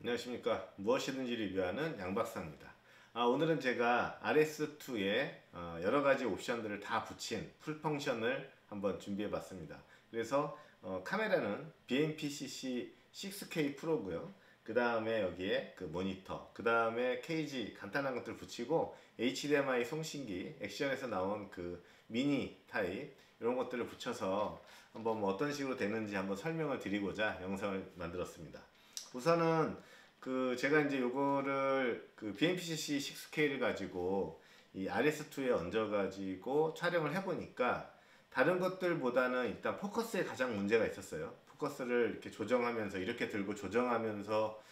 안녕하십니까. 무엇이든지 리뷰하는 양박사입니다. 오늘은 제가 RS2에 여러가지 옵션들을 다 붙인 풀 펑션을 한번 준비해 봤습니다. 그래서 카메라는 BMPCC 6K 프로고요. 그 다음에 여기에 그 모니터, 그 다음에 케이지 간단한 것들 붙이고 HDMI 송신기, 액션에서 나온 그 미니 타입 이런 것들을 붙여서 한번 뭐 어떤 식으로 되는지 한번 설명을 드리고자 영상을 만들었습니다. 우선은 그 제가 이제 요거를 그 BMPCC 6K를 가지고 이 RS2에 얹어 가지고 촬영을 해보니까 다른 것들보다는 일단 포커스에 가장 문제가 있었어요. 포커스를 이렇게 조정하면서 이렇게 들고 조정하면서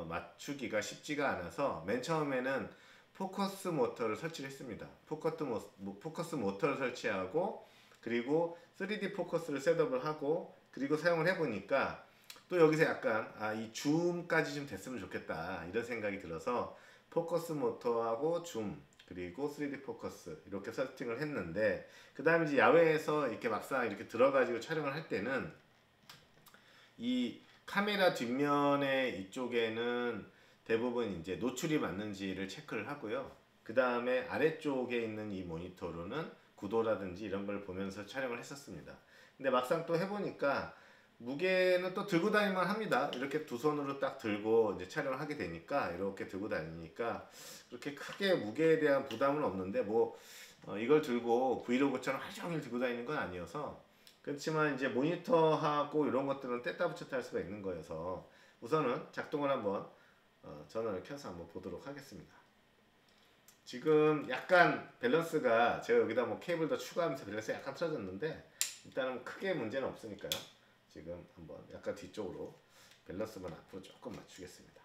맞추기가 쉽지가 않아서 맨 처음에는 포커스 모터를 설치를 했습니다. 포커스 모터를 설치하고 그리고 3D 포커스를 셋업을 하고 그리고 사용을 해보니까 또 여기서 약간 이 줌까지 좀 됐으면 좋겠다 이런 생각이 들어서 포커스 모터하고 줌 그리고 3D 포커스 이렇게 세팅을 했는데 그 다음에 이제 야외에서 이렇게 막상 이렇게 들어가지고 촬영을 할 때는 이 카메라 뒷면에 이쪽에는 대부분 이제 노출이 맞는지를 체크를 하고요. 그 다음에 아래쪽에 있는 이 모니터로는 구도라든지 이런 걸 보면서 촬영을 했었습니다. 근데 막상 또 해보니까 무게는 또 들고 다닐만 합니다. 이렇게 두 손으로 딱 들고 이제 촬영을 하게 되니까 이렇게 들고 다니니까 그렇게 크게 무게에 대한 부담은 없는데 뭐 이걸 들고 브이로그처럼 하루 종일 들고 다니는 건 아니어서 그렇지만 이제 모니터하고 이런 것들은 뗐다 붙였다 할 수가 있는 거여서 우선은 작동을 한번 전원을 켜서 한번 보도록 하겠습니다. 지금 약간 밸런스가 제가 여기다 뭐 케이블 더 추가하면서 밸런스가 약간 틀어졌는데 일단은 크게 문제는 없으니까요. 지금 한번 약간 뒤쪽으로 밸런스만 앞으로 조금 맞추겠습니다.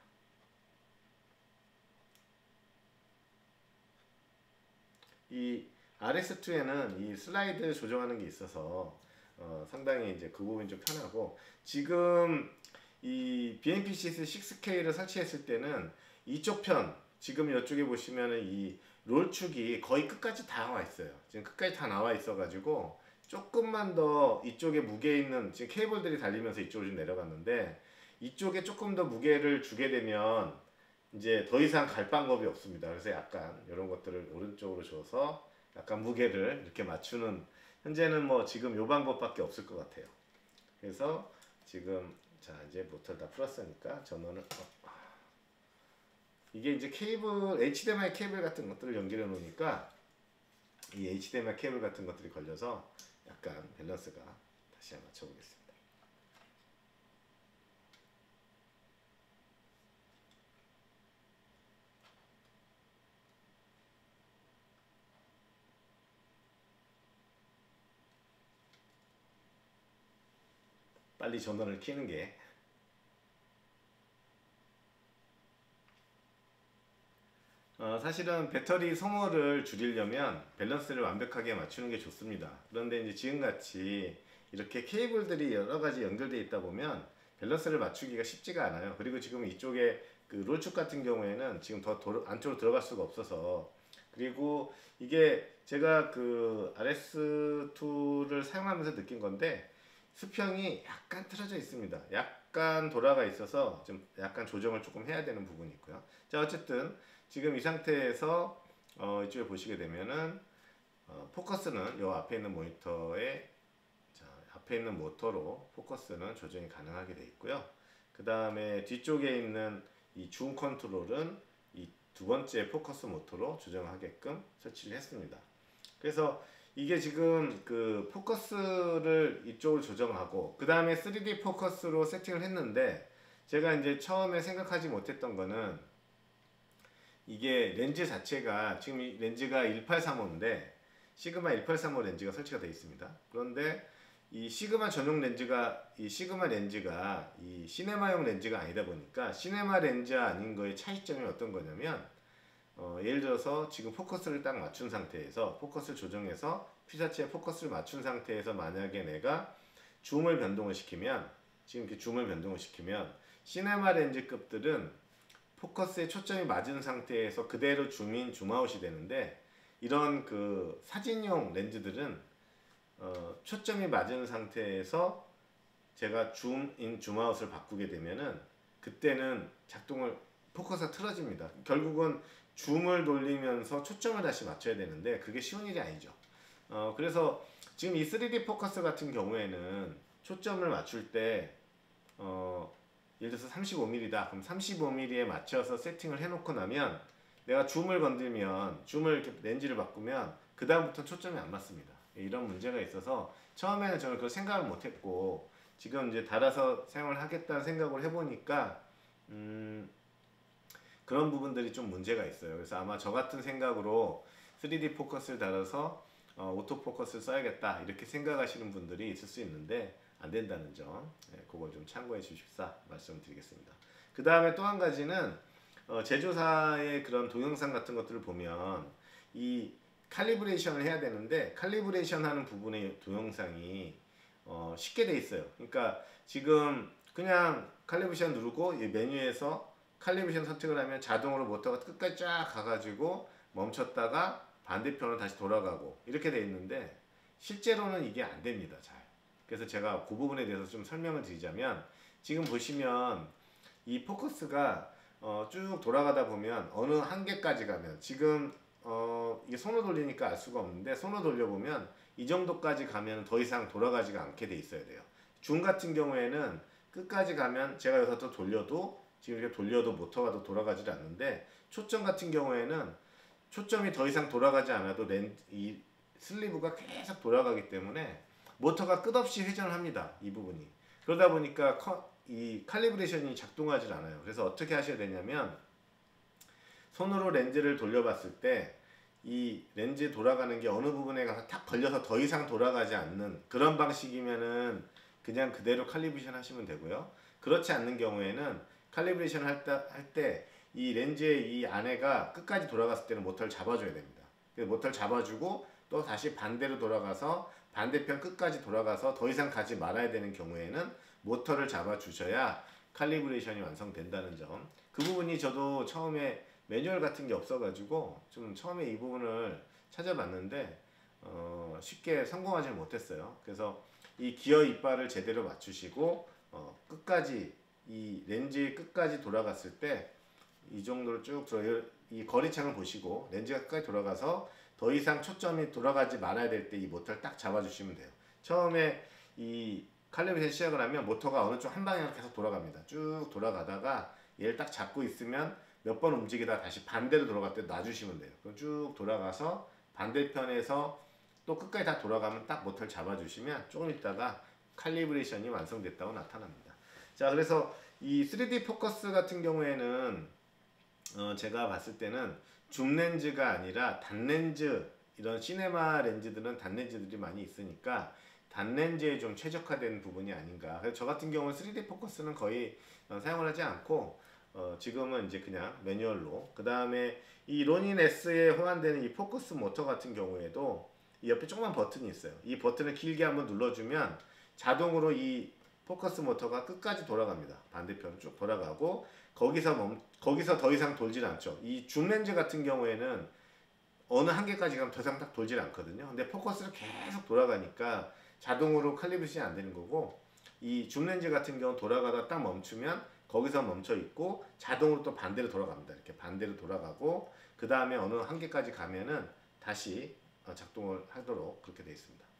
이 RS2에는 이 슬라이드 조정하는 게 있어서 상당히 이제 그 부분이 좀 편하고 지금 이 BMPCS 6K를 설치했을 때는 이쪽 편 지금 이쪽에 보시면은 이 롤축이 거의 끝까지 다 나와 있어요. 지금 끝까지 다 나와 있어 가지고 조금만 더 이쪽에 무게 있는 지금 케이블들이 달리면서 이쪽으로 좀 내려갔는데 이쪽에 조금 더 무게를 주게 되면 이제 더 이상 갈 방법이 없습니다. 그래서 약간 이런 것들을 오른쪽으로 줘서 약간 무게를 이렇게 맞추는 현재는 뭐 지금 요 방법밖에 없을 것 같아요. 그래서 지금 자 이제 모터를 다 풀었으니까 전원을 이게 이제 케이블 HDMI 케이블 같은 것들을 연결해 놓으니까 이 HDMI 케이블 같은 것들이 걸려서 약간 밸런스가 다시 한번 맞춰보겠습니다. 빨리 전원을 켜는 게 사실은 배터리 소모를 줄이려면 밸런스를 완벽하게 맞추는 게 좋습니다. 그런데 이제 지금같이 이렇게 케이블들이 여러 가지 연결되어 있다 보면 밸런스를 맞추기가 쉽지가 않아요. 그리고 지금 이쪽에 그 롤축 같은 경우에는 지금 더 안쪽으로 들어갈 수가 없어서 그리고 이게 제가 그 RS2를 사용하면서 느낀 건데 수평이 약간 틀어져 있습니다. 약간 돌아가 있어서 좀 약간 조정을 조금 해야 되는 부분이 있고요. 자 어쨌든 지금 이 상태에서 이쪽에 보시게 되면은 포커스는 요 앞에 있는 모니터에 자, 앞에 있는 모터로 포커스는 조정이 가능하게 되어 있고요. 그 다음에 뒤쪽에 있는 이 줌 컨트롤은 이 두 번째 포커스 모터로 조정하게끔 설치를 했습니다. 그래서 이게 지금 그 포커스를 이쪽으로 조정하고 그 다음에 3D 포커스로 세팅을 했는데 제가 이제 처음에 생각하지 못했던 거는 이게 렌즈 자체가 지금 이 렌즈가 1835인데 시그마 1835 렌즈가 설치가 되어 있습니다. 그런데 이 시그마 전용 렌즈가 이 시그마 렌즈가 이 시네마용 렌즈가 아니다 보니까 시네마 렌즈 아닌 거의 차이점이 어떤 거냐면 예를 들어서 지금 포커스를 딱 맞춘 상태에서 포커스를 조정해서 피사체에 포커스를 맞춘 상태에서 만약에 내가 줌을 변동을 시키면 지금 이렇게 줌을 변동을 시키면 시네마 렌즈급들은 포커스에 초점이 맞은 상태에서 그대로 줌인 줌아웃이 되는데 이런 그 사진용 렌즈들은 초점이 맞은 상태에서 제가 줌인 줌아웃을 바꾸게 되면은 그때는 작동을 포커스가 틀어집니다. 결국은 줌을 돌리면서 초점을 다시 맞춰야 되는데 그게 쉬운 일이 아니죠. 그래서 지금 이 3D 포커스 같은 경우에는 초점을 맞출 때 예를 들어서 35mm다. 그럼 35mm에 맞춰서 세팅을 해놓고 나면 내가 줌을 건들면 줌을 이렇게 렌즈를 바꾸면 그 다음부터 초점이 안 맞습니다. 이런 문제가 있어서 처음에는 저는 그걸 생각을 못했고 지금 이제 달아서 사용을 하겠다는 생각을 해보니까 그런 부분들이 좀 문제가 있어요. 그래서 아마 저 같은 생각으로 3D 포커스를 달아서 오토 포커스를 써야겠다 이렇게 생각하시는 분들이 있을 수 있는데 안 된다는 점, 그걸 좀 참고해 주십사 말씀드리겠습니다. 그 다음에 또 한 가지는 제조사의 그런 동영상 같은 것들을 보면 이 칼리브레이션을 해야 되는데 칼리브레이션 하는 부분의 동영상이 쉽게 돼 있어요. 그러니까 지금 그냥 칼리브레이션 누르고 이 메뉴에서 칼리브레이션 선택을 하면 자동으로 모터가 끝까지 쫙 가가지고 멈췄다가 반대편으로 다시 돌아가고 이렇게 돼 있는데 실제로는 이게 안 됩니다. 잘. 그래서 제가 그 부분에 대해서 좀 설명을 드리자면 지금 보시면 이 포커스가 쭉 돌아가다 보면 어느 한계까지 가면 지금 이게 손으로 돌리니까 알 수가 없는데 손으로 돌려보면 이 정도까지 가면 더 이상 돌아가지가 않게 돼 있어야 돼요. 줌 같은 경우에는 끝까지 가면 제가 여기서 또 돌려도 지금 이렇게 돌려도 모터가 더 돌아가지 않는데 초점 같은 경우에는 초점이 더 이상 돌아가지 않아도 이 슬리브가 계속 돌아가기 때문에 모터가 끝없이 회전을 합니다. 이 부분이. 그러다 보니까 이 칼리브레이션이 작동하지 않아요. 그래서 어떻게 하셔야 되냐면 손으로 렌즈를 돌려봤을 때 이 렌즈 돌아가는 게 어느 부분에 가서 탁 걸려서 더 이상 돌아가지 않는 그런 방식이면은 그냥 그대로 칼리브레이션 하시면 되고요. 그렇지 않는 경우에는 칼리브레이션 할 때 이 렌즈의 이 안에가 끝까지 돌아갔을 때는 모터를 잡아줘야 됩니다. 그래서 모터를 잡아주고 또 다시 반대로 돌아가서 반대편 끝까지 돌아가서 더 이상 가지 말아야 되는 경우에는 모터를 잡아주셔야 칼리브레이션이 완성된다는 점. 그 부분이 저도 처음에 매뉴얼 같은 게 없어가지고 좀 처음에 이 부분을 찾아봤는데 쉽게 성공하지 못했어요. 그래서 이 기어 이빨을 제대로 맞추시고 끝까지 이 렌즈 끝까지 돌아갔을 때 이 정도로 쭉 이 거리창을 보시고 렌즈가 끝까지 돌아가서 더 이상 초점이 돌아가지 말아야 될 때 이 모터를 딱 잡아주시면 돼요. 처음에 이 칼리브레이션 시작을 하면 모터가 어느 쪽 한 방향으로 계속 돌아갑니다. 쭉 돌아가다가 얘를 딱 잡고 있으면 몇 번 움직이다 다시 반대로 돌아갈 때 놔주시면 돼요. 그럼 쭉 돌아가서 반대편에서 또 끝까지 다 돌아가면 딱 모터를 잡아주시면 조금 있다가 칼리브레이션이 완성됐다고 나타납니다. 자, 그래서 이 3D 포커스 같은 경우에는 제가 봤을 때는 줌 렌즈가 아니라 단렌즈, 이런 시네마 렌즈들은 단렌즈들이 많이 있으니까 단렌즈에 좀 최적화된 부분이 아닌가. 그래서 저 같은 경우는 3D 포커스는 거의 사용을 하지 않고 지금은 이제 그냥 매뉴얼로. 그 다음에 이 로닌 S에 호환되는 이 포커스 모터 같은 경우에도 이 옆에 조그만 버튼이 있어요. 이 버튼을 길게 한번 눌러주면 자동으로 이 포커스 모터가 끝까지 돌아갑니다. 반대편으로 쭉 돌아가고 거기서 더 이상 돌질 않죠. 이 줌 렌즈 같은 경우에는 어느 한계까지 가면 더 이상 딱 돌질 않거든요. 근데 포커스를 계속 돌아가니까 자동으로 칼리브레이션이 안 되는 거고 이 줌 렌즈 같은 경우 돌아가다 딱 멈추면 거기서 멈춰 있고 자동으로 또 반대로 돌아갑니다. 이렇게 반대로 돌아가고 그 다음에 어느 한계까지 가면은 다시 작동을 하도록 그렇게 되어 있습니다.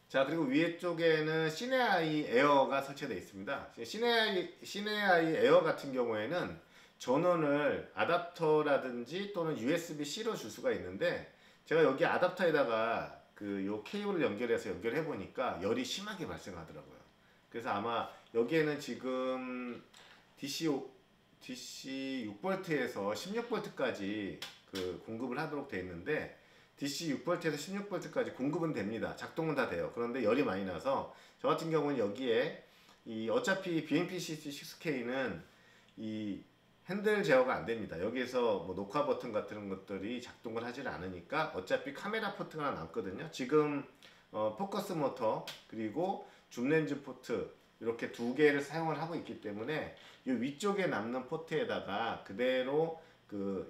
자, 그리고 위에 쪽에는 시네아이 에어가 설치되어 있습니다. 시네아이 에어 같은 경우에는 전원을 아답터라든지 또는 USB-C로 줄 수가 있는데 제가 여기 아답터에다가 요 케이블을 연결해서 연결해 보니까 열이 심하게 발생하더라고요. 그래서 아마 여기에는 지금 DC 6V에서 16V까지 공급을 하도록 되어 있는데 DC 6V에서 16V까지 공급은 됩니다. 작동은 다 돼요. 그런데 열이 많이 나서 저 같은 경우는 여기에 어차피 BMPCC6K는 이 핸들 제어가 안 됩니다. 여기에서 뭐 녹화 버튼 같은 것들이 작동을 하질 않으니까 어차피 카메라 포트가 남거든요. 지금 포커스 모터 그리고 줌 렌즈 포트 이렇게 두 개를 사용을 하고 있기 때문에 이 위쪽에 남는 포트에다가 그대로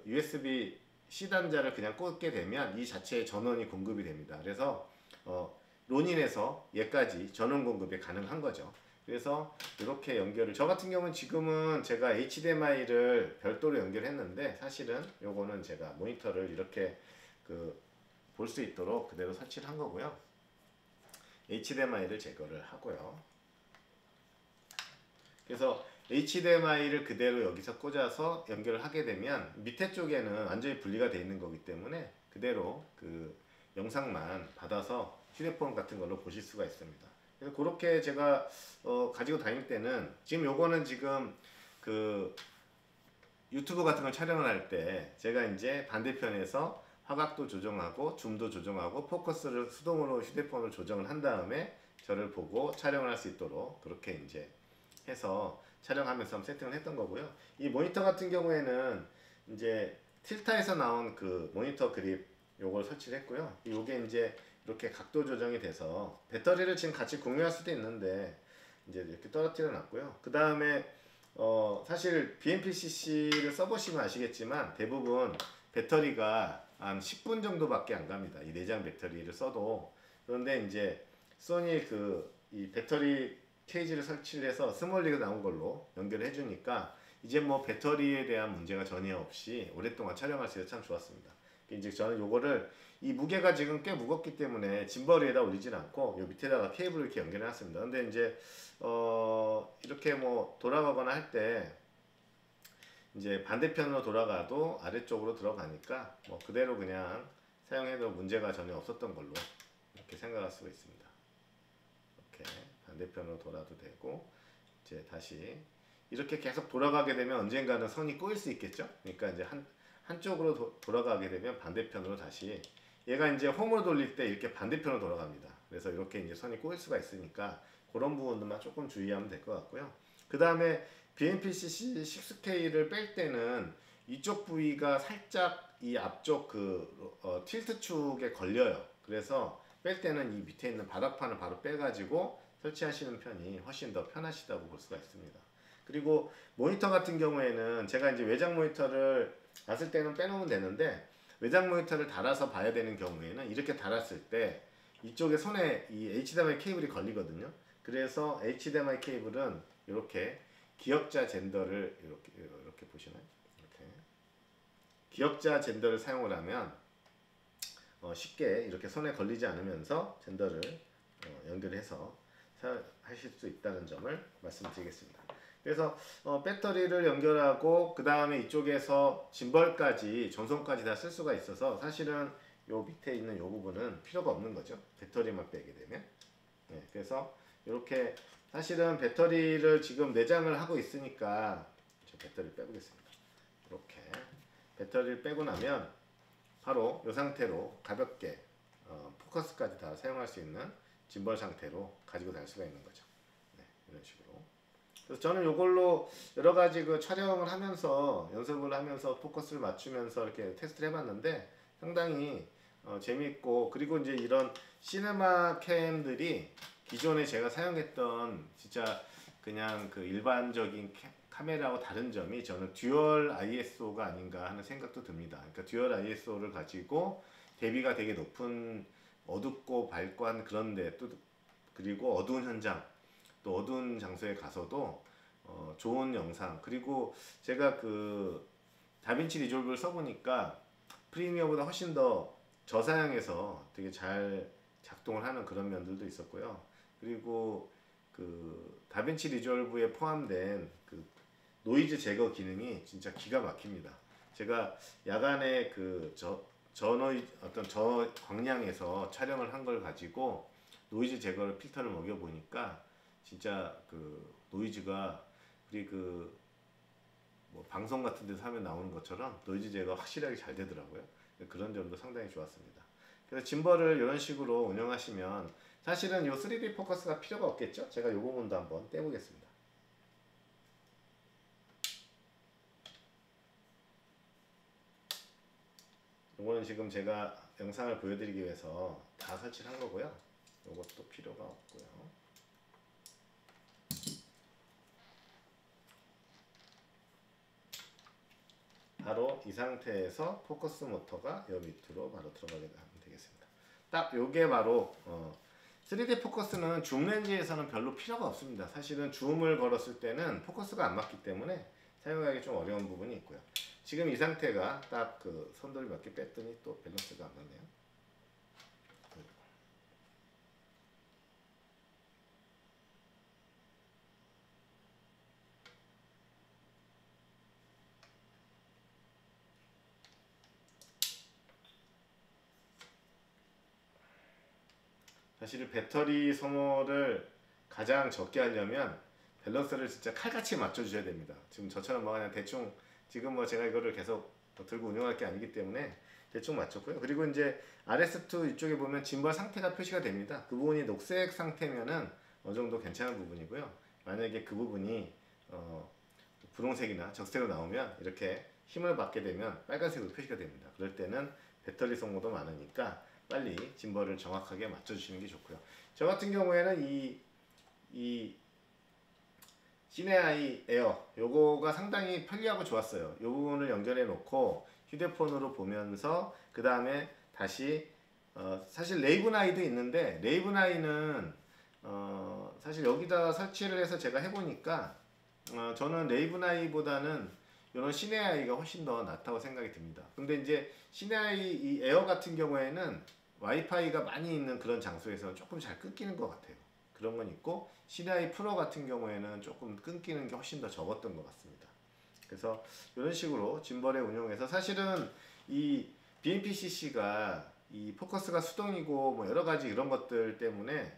USB C 단자를 그냥 꽂게 되면 이 자체의 전원이 공급이 됩니다. 그래서 로닌에서 얘까지 전원 공급이 가능한 거죠. 그래서 이렇게 연결을, 저 같은 경우는 지금은 제가 HDMI를 별도로 연결했는데 사실은 요거는 제가 모니터를 이렇게 볼 수 있도록 그대로 설치를 한 거고요. HDMI를 제거를 하고요. 그래서 HDMI를 그대로 여기서 꽂아서 연결을 하게 되면 밑에 쪽에는 완전히 분리가 되어 있는 거기 때문에 그대로 그 영상만 받아서 휴대폰 같은 걸로 보실 수가 있습니다. 그래서 그렇게 제가 가지고 다닐 때는, 지금 요거는 지금 그 유튜브 같은 걸 촬영을 할 때 제가 이제 반대편에서 화각도 조정하고 줌도 조정하고 포커스를 수동으로 휴대폰을 조정을 한 다음에 저를 보고 촬영을 할 수 있도록 그렇게 이제 해서 촬영하면서 세팅을 했던 거고요. 이 모니터 같은 경우에는 이제 틸타에서 나온 그 모니터 그립 요걸 설치를 했고요. 요게 이제 이렇게 각도 조정이 돼서 배터리를 지금 같이 공유할 수도 있는데 이제 이렇게 떨어뜨려 놨고요. 그 다음에 사실 BMPCC를 써보시면 아시겠지만 대부분 배터리가 한 10분 정도밖에 안 갑니다. 이 내장 배터리를 써도. 그런데 이제 소니 이 배터리 케이지를 설치를 해서 스몰리가 나온 걸로 연결을 해주니까 이제 뭐 배터리에 대한 문제가 전혀 없이 오랫동안 촬영할 수 있어서 참 좋았습니다. 이제 저는 요거를, 이 무게가 지금 꽤 무겁기 때문에 짐벌 위에다 올리진 않고 요 밑에다가 케이블을 이렇게 연결해 놨습니다. 근데 이제 이렇게 뭐 돌아가거나 할 때 이제 반대편으로 돌아가도 아래쪽으로 들어가니까 뭐 그대로 그냥 사용해도 문제가 전혀 없었던 걸로 이렇게 생각할 수가 있습니다. 이렇게 반대편으로 돌아도 되고, 이제 다시 이렇게 계속 돌아가게 되면 언젠가는 선이 꼬일 수 있겠죠. 그러니까 이제 한쪽으로 돌아가게 되면 반대편으로 다시, 얘가 이제 홈으로 돌릴 때 이렇게 반대편으로 돌아갑니다. 그래서 이렇게 이제 선이 꼬일 수가 있으니까 그런 부분들만 조금 주의하면 될 것 같고요. 그 다음에 BMPCC 6K를 뺄 때는 이쪽 부위가 살짝 이 앞쪽 틸트 축에 걸려요. 그래서 뺄 때는 이 밑에 있는 바닥판을 바로 빼가지고 설치하시는 편이 훨씬 더 편하시다고 볼 수가 있습니다. 그리고 모니터 같은 경우에는 제가 이제 외장 모니터를 놨을 때는 빼놓으면 되는데, 외장 모니터를 달아서 봐야 되는 경우에는 이렇게 달았을 때 이쪽에 손에 이 HDMI 케이블이 걸리거든요. 그래서 HDMI 케이블은 이렇게 기역자 젠더를 이렇게 보시나요? 이렇게 기역자 젠더를 사용을 하면 쉽게 이렇게 손에 걸리지 않으면서 젠더를 연결해서 사용하실 수 있다는 점을 말씀드리겠습니다. 그래서 배터리를 연결하고 그 다음에 이쪽에서 짐벌까지, 전송까지 다 쓸 수가 있어서 사실은 요 밑에 있는 요 부분은 필요가 없는 거죠. 배터리만 빼게 되면. 네, 그래서 이렇게 사실은 배터리를 지금 내장을 하고 있으니까 저 배터리를 빼보겠습니다. 이렇게 배터리를 빼고 나면 바로 이 상태로 가볍게 포커스까지 다 사용할 수 있는 짐벌 상태로 가지고 다닐 수가 있는 거죠. 네, 이런 식으로. 그래서 저는 이걸로 여러 가지 촬영을 하면서 연습을 하면서 포커스를 맞추면서 이렇게 테스트를 해봤는데 상당히 재미있고, 그리고 이제 이런 시네마 캠들이 기존에 제가 사용했던 진짜 그냥 일반적인 카메라와 다른 점이 저는 듀얼 ISO가 아닌가 하는 생각도 듭니다. 그러니까 듀얼 ISO를 가지고 대비가 되게 높은 어둡고 밝고 한 그런데 또, 그리고 어두운 현장, 또 어두운 장소에 가서도 좋은 영상, 그리고 제가 다빈치 리졸브를 써보니까 프리미어보다 훨씬 더 저사양에서 되게 잘 작동을 하는 그런 면들도 있었고요. 그리고 다빈치 리졸브에 포함된 노이즈 제거 기능이 진짜 기가 막힙니다. 제가 야간에 저광량에서 촬영을 한 걸 가지고 노이즈 제거를 필터를 먹여 보니까 진짜 노이즈가 우리 뭐 방송 같은 데서 하면 나오는 것처럼 노이즈 제거가 확실하게 잘 되더라고요. 그런 점도 상당히 좋았습니다. 그래서 짐벌을 이런 식으로 운영하시면 사실은 이 3D 포커스가 필요가 없겠죠? 제가 이 부분도 한번 떼보겠습니다. 이거는 지금 제가 영상을 보여드리기 위해서 다 설치를 한 거고요. 이것도 필요가 없고요. 바로 이 상태에서 포커스 모터가 여 밑으로 바로 들어가게 하면 되겠습니다. 딱 요게 바로 3D 포커스는 줌 렌즈에서는 별로 필요가 없습니다. 사실은 줌을 걸었을 때는 포커스가 안 맞기 때문에 사용하기 좀 어려운 부분이 있고요. 지금 이 상태가 딱 그 손돌이 몇 개 뺐더니 또 밸런스가 안 맞네요. 사실 배터리 소모를 가장 적게 하려면 밸런스를 진짜 칼같이 맞춰주셔야 됩니다. 지금 저처럼 뭐 그냥 대충 지금 뭐 제가 이거를 계속 들고 운영할 게 아니기 때문에 대충 맞췄고요. 그리고 이제 RS2 이쪽에 보면 짐벌 상태가 표시가 됩니다. 그 부분이 녹색 상태면은 어느 정도 괜찮은 부분이고요. 만약에 그 부분이 분홍색이나 적색으로 나오면 이렇게 힘을 받게 되면 빨간색으로 표시가 됩니다. 그럴 때는 배터리 소모도 많으니까 빨리 짐벌을 정확하게 맞춰주시는 게 좋고요. 저 같은 경우에는 이 시네아이 에어 요거가 상당히 편리하고 좋았어요. 요 부분을 연결해 놓고 휴대폰으로 보면서 그 다음에 다시 사실 레이븐아이도 있는데 레이븐아이는 사실 여기다 설치를 해서 제가 해보니까 저는 레이븐아이보다는 이런 시네아이가 훨씬 더 낫다고 생각이 듭니다. 근데 이제 시네아이 이 에어 같은 경우에는 와이파이가 많이 있는 그런 장소에서 조금 잘 끊기는 것 같아요. 그런 건 있고 시네아이 프로 같은 경우에는 조금 끊기는 게 훨씬 더 적었던 것 같습니다. 그래서 이런 식으로 짐벌에 운용해서 사실은 이 BMP-CC가 이 포커스가 수동이고 뭐 여러 가지 이런 것들 때문에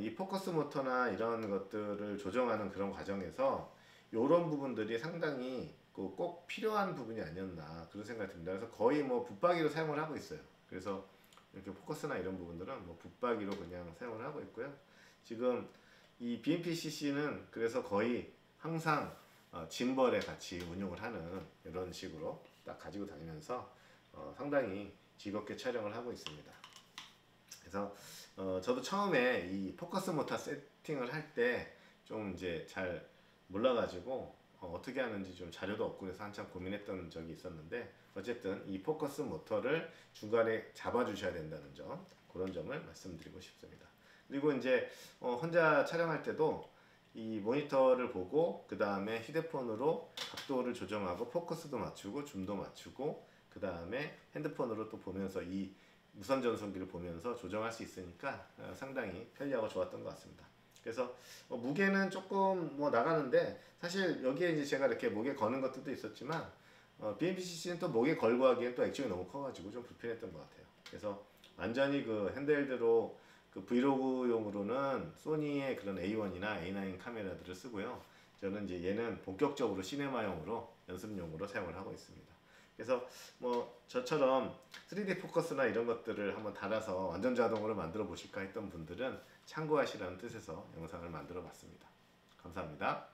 이 포커스 모터나 이런 것들을 조정하는 그런 과정에서 이런 부분들이 상당히 꼭 필요한 부분이 아니었나 그런 생각이 듭니다. 그래서 거의 뭐 붙박이로 사용을 하고 있어요. 그래서 이렇게 포커스나 이런 부분들은 뭐 붙박이로 그냥 사용을 하고 있고요. 지금 이 BMP-CC는 그래서 거의 항상 짐벌에 같이 운용을 하는 이런 식으로 딱 가지고 다니면서 상당히 즐겁게 촬영을 하고 있습니다. 그래서 저도 처음에 이 포커스 모터 세팅을 할 때 좀 이제 잘 몰라가지고 어떻게 하는지 좀 자료도 없고 그래서 한참 고민했던 적이 있었는데 어쨌든 이 포커스 모터를 중간에 잡아주셔야 된다는 점 그런 점을 말씀드리고 싶습니다. 그리고 이제 혼자 촬영할 때도 이 모니터를 보고 그 다음에 휴대폰으로 각도를 조정하고 포커스도 맞추고 줌도 맞추고 그 다음에 핸드폰으로 또 보면서 이 무선 전송기를 보면서 조정할 수 있으니까 상당히 편리하고 좋았던 것 같습니다. 그래서 무게는 조금 뭐 나가는데 사실 여기에 이제 제가 이렇게 목에 거는 것들도 있었지만 BMP-CC는 또 목에 걸고 하기엔 또 액정이 너무 커가지고 좀 불편했던 것 같아요. 그래서 완전히 그 핸드헬드로 그 브이로그용으로는 소니의 그런 A1이나 A9 카메라들을 쓰고요. 저는 이제 얘는 본격적으로 시네마용으로 연습용으로 사용을 하고 있습니다. 그래서 뭐 저처럼 3D 포커스나 이런 것들을 한번 달아서 완전 자동으로 만들어 보실까 했던 분들은 참고하시라는 뜻에서 영상을 만들어 봤습니다. 감사합니다.